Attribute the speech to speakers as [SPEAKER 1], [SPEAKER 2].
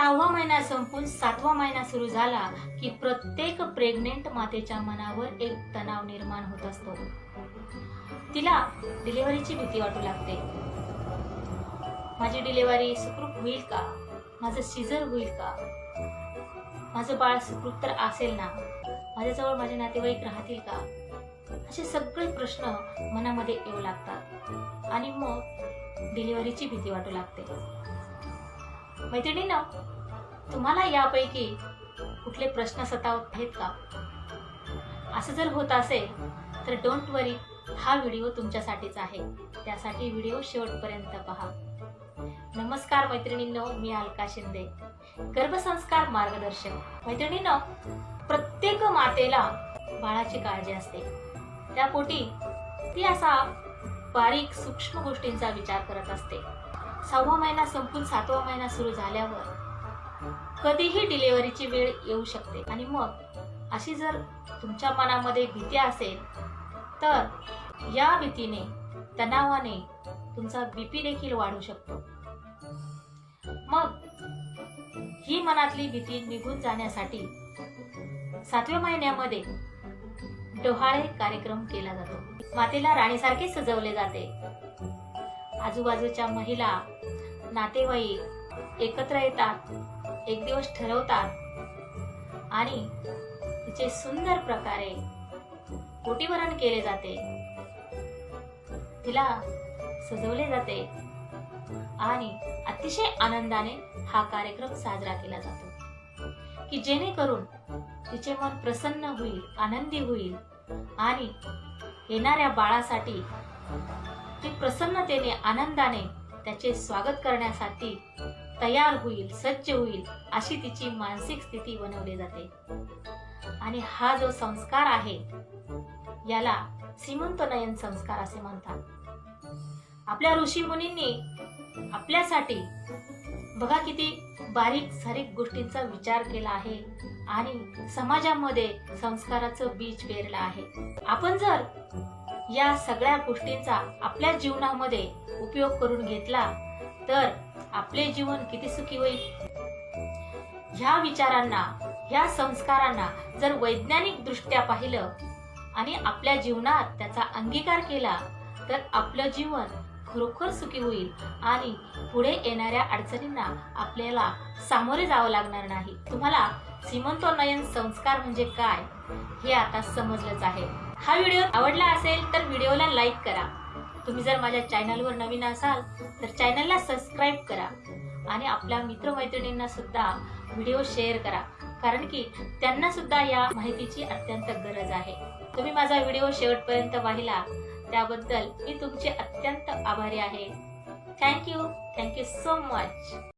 [SPEAKER 1] 6वा महिना संपून 7वा महिना सुरू झाला की प्रत्येक प्रेग्नेंट मातेच्या मनावर एक तणाव निर्माण होत असतो. तिला डिलिव्हरीची भीती वाटू लागते. माझी डिलिव्हरी सुखरूप होईल का? माझं सीझर होईल का? माझं बाळ सुखरूप तर असेल ना? माझ्याजवळ माझे नातेवाईक राहतील का? असे सगळे प्रश्न मनामध्ये येऊ लागतात आणि मग डिलिव्हरीची भीती वाटू लागते. मैत्रिणींनो, तुम्हाला यापैकी कुठले प्रश्न सतावत आहेत का? असं जर होत असेल तर डोंट वरी, हा व्हिडिओ तुमच्यासाठीच आहे. त्यासाठी व्हिडिओ शेवटपर्यंत पहा. नमस्कार मैत्रिणींनो, मी अलका शिंदे, गर्भसंस्कार मार्गदर्शक. मैत्रिणींनो, प्रत्येक मातेला बाळाची काळजी असते. त्या पोटी ती असा बारीक सूक्ष्म गोष्टींचा विचार करत असते. 6वा महिना संपून 7वा महिना सुरू झाल्यावर कधीही डिलिव्हरीची वेळ येऊ शकते आणि मग अशी जर तुमच्या मनामध्ये भीती असेल तर या भीतीने, तणावाने तुमचा बीपी देखील वाढू शकतो. मग ही मनातली भीती निघून जाण्यासाठी 7व्या महिन्यामध्ये डोहाळे कार्यक्रम केला जातो. मातेला राणीसारखे सजवले जाते. आजूबाजूच्या महिला, नातेवाईक एकत्र येतात, एक दिवस ठरवतात आणि तिचे सुंदर प्रकारे पोटीभरण केले जाते. तिला सजवले जाते आणि अतिशय आनंदाने हा कार्यक्रम साजरा केला जातो की जेणेकरून तिचे मन प्रसन्न होईल, आनंदी होईल आणि येणाऱ्या बाळासाठी ती प्रसन्नतेने, आनंदाने त्याचे स्वागत करण्यासाठी तयार होईल, सज्ज होईल, अशी तिची मानसिक स्थिती बनवली जाते. आणि हा जो संस्कार आहे याला सीमंतनयन संस्कार असे म्हणतात. आपल्या ऋषी मुनींनी आपल्यासाठी बघा किती बारीक सारीक गोष्टींचा विचार केला आहे आणि समाजामध्ये संस्काराचं बीज पेरलं आहे. आपण जर या सगळ्या गोष्टींचा आपल्या जीवनामध्ये उपयोग करून घेतला तर आपले जीवन किती सुखी होईल. ह्या विचारांना, ह्या संस्कारांना जर वैज्ञानिक दृष्ट्या पाहिलं आणि आपल्या जीवनात त्याचा अंगीकार केला तर आपलं जीवन खरोखर सुखी होईल आणि पुढे येणाऱ्या अडचणींना आपल्याला सामोरे जावं लागणार नाही. तुम्हाला सीमंतोन्नयन संस्कार म्हणजे काय हे आता समजलंच आहे. हा व्हिडिओ आवडला असेल तर व्हिडिओला लाईक करा. तुम्ही जर माझ्या चॅनलवर नवीन असाल तर चॅनलला सबस्क्राईब करा आणि आपल्या मित्रमैत्रिणींना सुद्धा व्हिडिओ शेअर करा, कारण की त्यांना सुद्धा या माहितीची अत्यंत गरज आहे. तुम्ही माझा व्हिडिओ शेवटपर्यंत पाहिला त्याबद्दल मी तुमचे अत्यंत आभारी आहे. Thank you so much.